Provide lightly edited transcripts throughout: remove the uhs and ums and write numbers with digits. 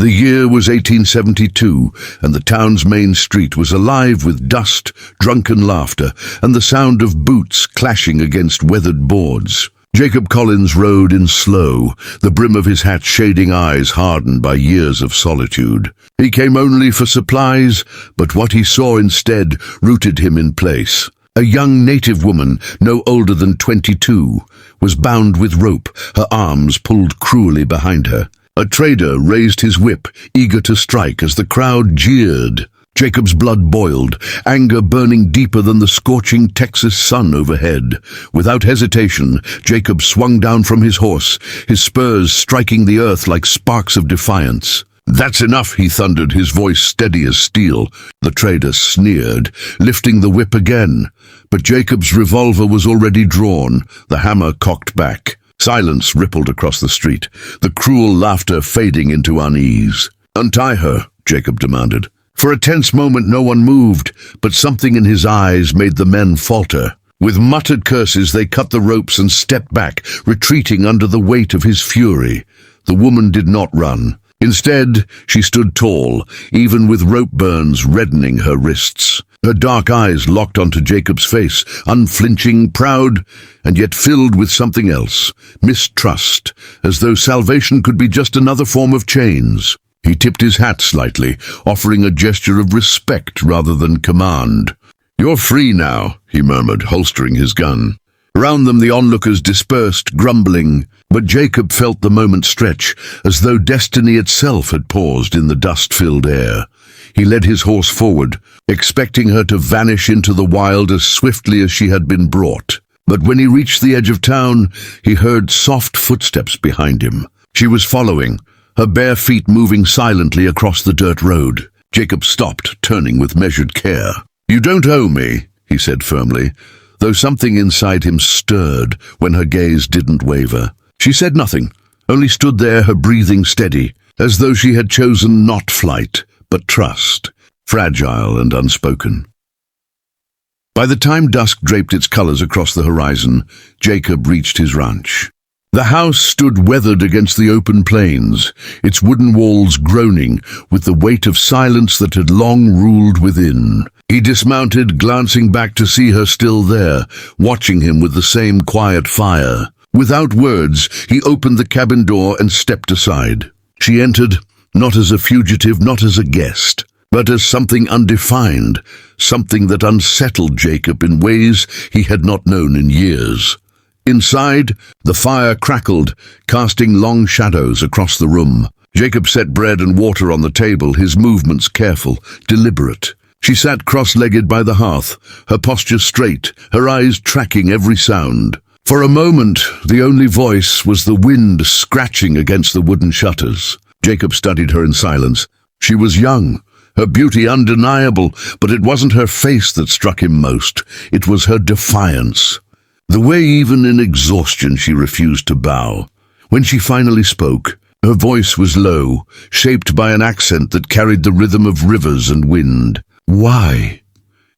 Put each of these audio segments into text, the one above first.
The year was 1872, and the town's main street was alive with dust, drunken laughter, and the sound of boots clashing against weathered boards. Jacob Collins rode in slow, the brim of his hat shading eyes hardened by years of solitude. He came only for supplies, but what he saw instead rooted him in place. A young native woman, no older than 22, was bound with rope, her arms pulled cruelly behind her. A trader raised his whip, eager to strike as the crowd jeered. Jacob's blood boiled, anger burning deeper than the scorching Texas sun overhead. Without hesitation, Jacob swung down from his horse, his spurs striking the earth like sparks of defiance. "That's enough," he thundered, his voice steady as steel. The trader sneered, lifting the whip again. But Jacob's revolver was already drawn, the hammer cocked back. Silence rippled across the street, the cruel laughter fading into unease. "Untie her," Jacob demanded. For a tense moment no one moved, but something in his eyes made the men falter. With muttered curses they cut the ropes and stepped back, retreating under the weight of his fury. The woman did not run. Instead, she stood tall, even with rope burns reddening her wrists. Her dark eyes locked onto Jacob's face, unflinching, proud, and yet filled with something else, mistrust, as though salvation could be just another form of chains. He tipped his hat slightly, offering a gesture of respect rather than command. "You're free now," he murmured, holstering his gun. Around them the onlookers dispersed, grumbling, but Jacob felt the moment stretch, as though destiny itself had paused in the dust-filled air. He led his horse forward, expecting her to vanish into the wild as swiftly as she had been brought. But when he reached the edge of town, he heard soft footsteps behind him. She was following, her bare feet moving silently across the dirt road. Jacob stopped, turning with measured care. "You don't owe me," he said firmly, though something inside him stirred when her gaze didn't waver. She said nothing, only stood there, her breathing steady, as though she had chosen not flight, but trust, fragile and unspoken. By the time dusk draped its colors across the horizon, Jacob reached his ranch. The house stood weathered against the open plains, its wooden walls groaning with the weight of silence that had long ruled within. He dismounted, glancing back to see her still there, watching him with the same quiet fire. Without words, he opened the cabin door and stepped aside. She entered, not as a fugitive, not as a guest, but as something undefined, something that unsettled Jacob in ways he had not known in years. Inside, the fire crackled, casting long shadows across the room. Jacob set bread and water on the table, his movements careful, deliberate. She sat cross-legged by the hearth, her posture straight, her eyes tracking every sound. For a moment, the only voice was the wind scratching against the wooden shutters. Jacob studied her in silence. She was young, her beauty undeniable, but it wasn't her face that struck him most. It was her defiance. The way even in exhaustion she refused to bow. When she finally spoke, her voice was low, shaped by an accent that carried the rhythm of rivers and wind. "Why?"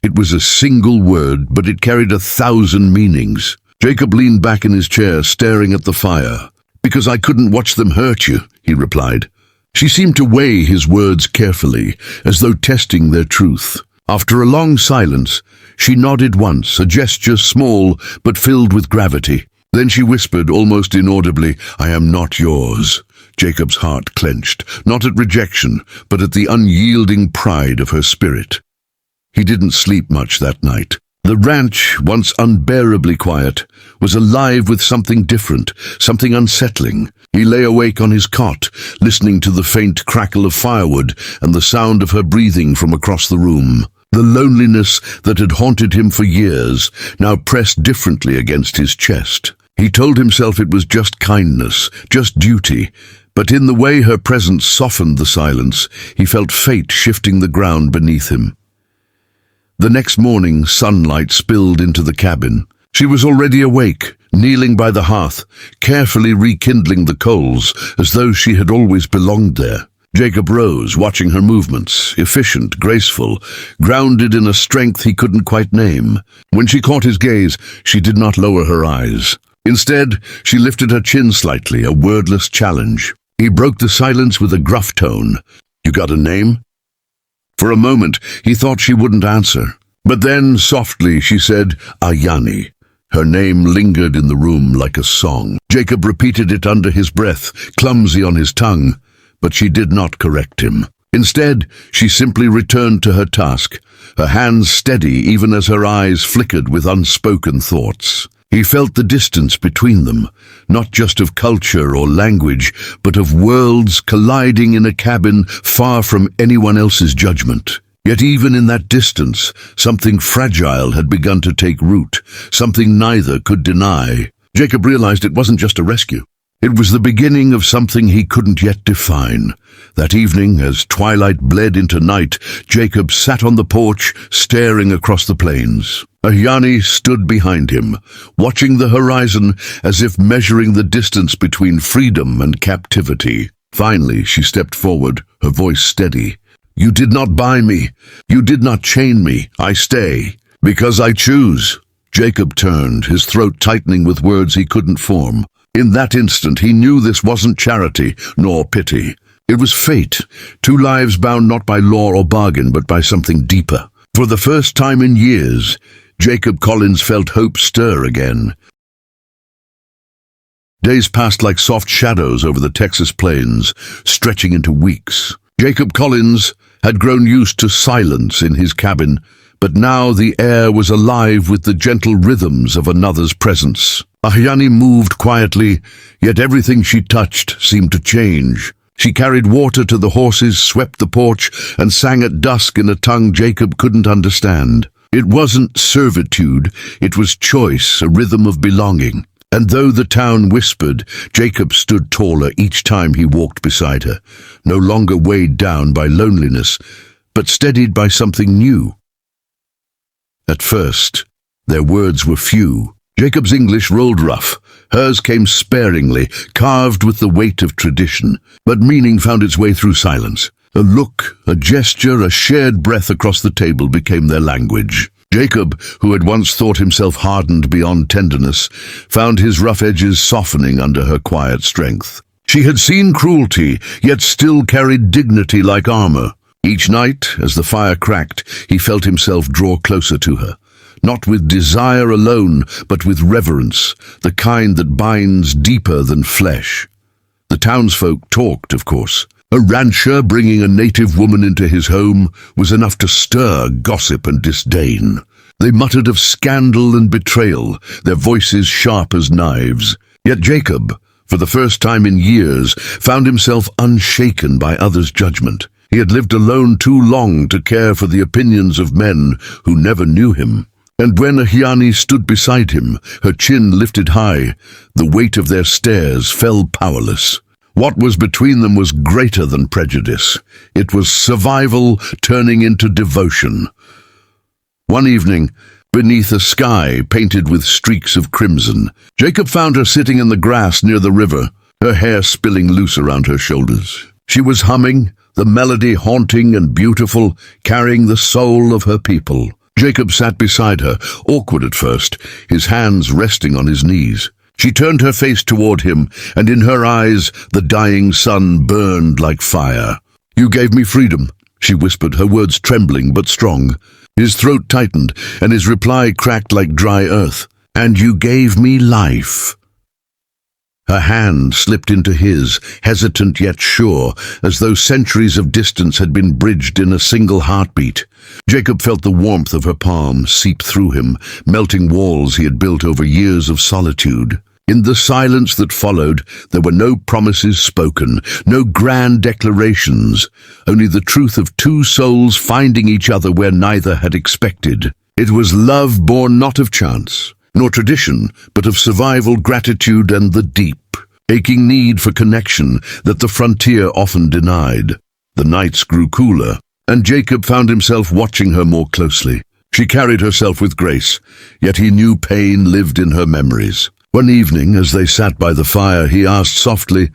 It was a single word, but it carried 1,000 meanings. Jacob leaned back in his chair, staring at the fire. "Because I couldn't watch them hurt you," he replied. She seemed to weigh his words carefully, as though testing their truth. After a long silence, she nodded once, a gesture small but filled with gravity. Then she whispered, almost inaudibly, "I am not yours." Jacob's heart clenched, not at rejection, but at the unyielding pride of her spirit. He didn't sleep much that night. The ranch, once unbearably quiet, was alive with something different, something unsettling. He lay awake on his cot, listening to the faint crackle of firewood and the sound of her breathing from across the room. The loneliness that had haunted him for years now pressed differently against his chest. He told himself it was just kindness, just duty, but in the way her presence softened the silence, he felt fate shifting the ground beneath him. The next morning, sunlight spilled into the cabin. She was already awake, kneeling by the hearth, carefully rekindling the coals, as though she had always belonged there. Jacob rose, watching her movements, efficient, graceful, grounded in a strength he couldn't quite name. When she caught his gaze, she did not lower her eyes. Instead, she lifted her chin slightly, a wordless challenge. He broke the silence with a gruff tone. "You got a name?" For a moment, he thought she wouldn't answer. But then, softly, she said, "Ayani." Her name lingered in the room like a song. Jacob repeated it under his breath, clumsy on his tongue, but she did not correct him. Instead, she simply returned to her task, her hands steady even as her eyes flickered with unspoken thoughts. He felt the distance between them, not just of culture or language, but of worlds colliding in a cabin far from anyone else's judgment. Yet even in that distance, something fragile had begun to take root, something neither could deny. Jacob realized it wasn't just a rescue. It was the beginning of something he couldn't yet define. That evening, as twilight bled into night, Jacob sat on the porch, staring across the plains. Ayani stood behind him, watching the horizon as if measuring the distance between freedom and captivity. Finally, she stepped forward, her voice steady. "You did not buy me. You did not chain me. I stay. Because I choose." Jacob turned, his throat tightening with words he couldn't form. In that instant, he knew this wasn't charity, nor pity. It was fate, two lives bound not by law or bargain, but by something deeper. For the first time in years, Jacob Collins felt hope stir again. Days passed like soft shadows over the Texas plains, stretching into weeks. Jacob Collins had grown used to silence in his cabin, but now the air was alive with the gentle rhythms of another's presence. Ayani moved quietly, yet everything she touched seemed to change. She carried water to the horses, swept the porch, and sang at dusk in a tongue Jacob couldn't understand. It wasn't servitude, it was choice, a rhythm of belonging. And though the town whispered, Jacob stood taller each time he walked beside her, no longer weighed down by loneliness, but steadied by something new. At first, their words were few. Jacob's English rolled rough. Hers came sparingly, carved with the weight of tradition, but meaning found its way through silence. A look, a gesture, a shared breath across the table became their language. Jacob, who had once thought himself hardened beyond tenderness, found his rough edges softening under her quiet strength. She had seen cruelty, yet still carried dignity like armor. Each night, as the fire cracked, he felt himself draw closer to her. Not with desire alone, but with reverence, the kind that binds deeper than flesh. The townsfolk talked, of course. A rancher bringing a native woman into his home was enough to stir gossip and disdain. They muttered of scandal and betrayal, their voices sharp as knives. Yet Jacob, for the first time in years, found himself unshaken by others' judgment. He had lived alone too long to care for the opinions of men who never knew him. And when Ayani stood beside him, her chin lifted high, the weight of their stares fell powerless. What was between them was greater than prejudice. It was survival turning into devotion. One evening, beneath a sky painted with streaks of crimson, Jacob found her sitting in the grass near the river, her hair spilling loose around her shoulders. She was humming, the melody haunting and beautiful, carrying the soul of her people. Jacob sat beside her, awkward at first, his hands resting on his knees. She turned her face toward him, and in her eyes the dying sun burned like fire. "You gave me freedom," she whispered, her words trembling but strong. His throat tightened, and his reply cracked like dry earth. "And you gave me life." Her hand slipped into his, hesitant yet sure, as though centuries of distance had been bridged in a single heartbeat. Jacob felt the warmth of her palm seep through him, melting walls he had built over years of solitude. In the silence that followed, there were no promises spoken, no grand declarations, only the truth of two souls finding each other where neither had expected. It was love born not of chance, nor tradition, but of survival, gratitude, and the deep, aching need for connection that the frontier often denied. The nights grew cooler, and Jacob found himself watching her more closely. She carried herself with grace, yet he knew pain lived in her memories. One evening, as they sat by the fire, he asked softly,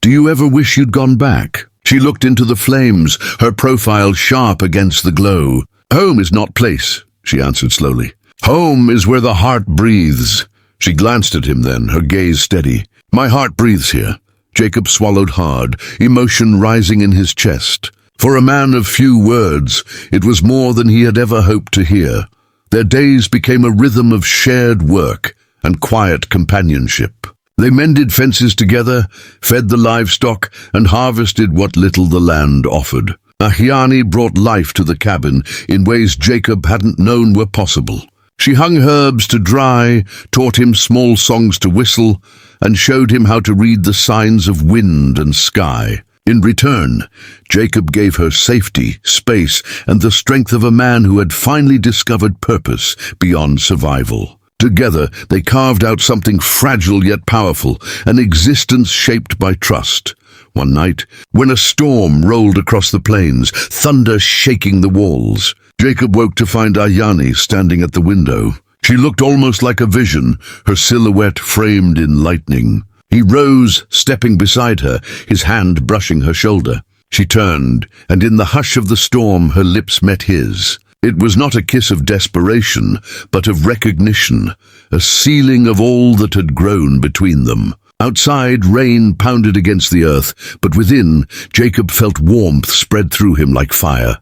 "Do you ever wish you'd gone back?" She looked into the flames, her profile sharp against the glow. "Home is not place," she answered slowly. "Home is where the heart breathes." She glanced at him then, her gaze steady. "My heart breathes here. Jacob swallowed hard, emotion rising in his chest. For a man of few words, it was more than he had ever hoped to hear. Their days became a rhythm of shared work and quiet companionship. They mended fences together, fed the livestock, and harvested what little the land offered. Ahiani brought life to the cabin in ways Jacob hadn't known were possible. She hung herbs to dry, taught him small songs to whistle, and showed him how to read the signs of wind and sky. In return, Jacob gave her safety, space, and the strength of a man who had finally discovered purpose beyond survival. Together, they carved out something fragile yet powerful, an existence shaped by trust. One night, when a storm rolled across the plains, thunder shaking the walls, Jacob woke to find Ayani standing at the window. She looked almost like a vision, her silhouette framed in lightning. He rose, stepping beside her, his hand brushing her shoulder. She turned, and in the hush of the storm her lips met his. It was not a kiss of desperation, but of recognition, a sealing of all that had grown between them. Outside, rain pounded against the earth, but within, Jacob felt warmth spread through him like fire.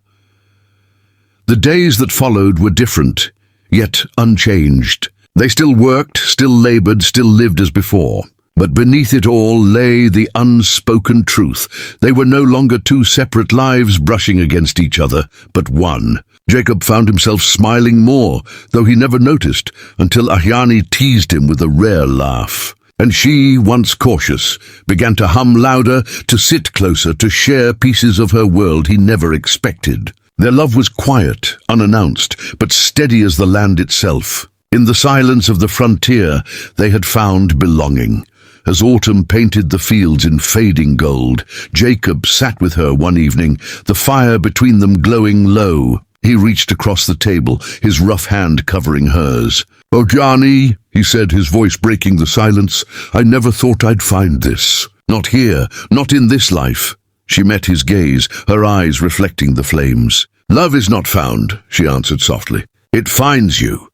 The days that followed were different, yet unchanged. They still worked, still labored, still lived as before. But beneath it all lay the unspoken truth. They were no longer two separate lives brushing against each other, but one. Jacob found himself smiling more, though he never noticed, until Ahiani teased him with a rare laugh. And she, once cautious, began to hum louder, to sit closer, to share pieces of her world he never expected. Their love was quiet, unannounced, but steady as the land itself. In the silence of the frontier, they had found belonging. As autumn painted the fields in fading gold, Jacob sat with her one evening, the fire between them glowing low. He reached across the table, his rough hand covering hers. "Oh, Johnny," he said, his voice breaking the silence, "I never thought I'd find this. Not here, not in this life." She met his gaze, her eyes reflecting the flames. "Love is not found," she answered softly. "It finds you."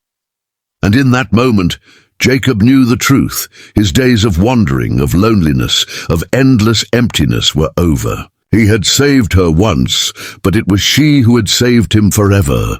And in that moment, Jacob knew the truth. His days of wandering, of loneliness, of endless emptiness were over. He had saved her once, but it was she who had saved him forever.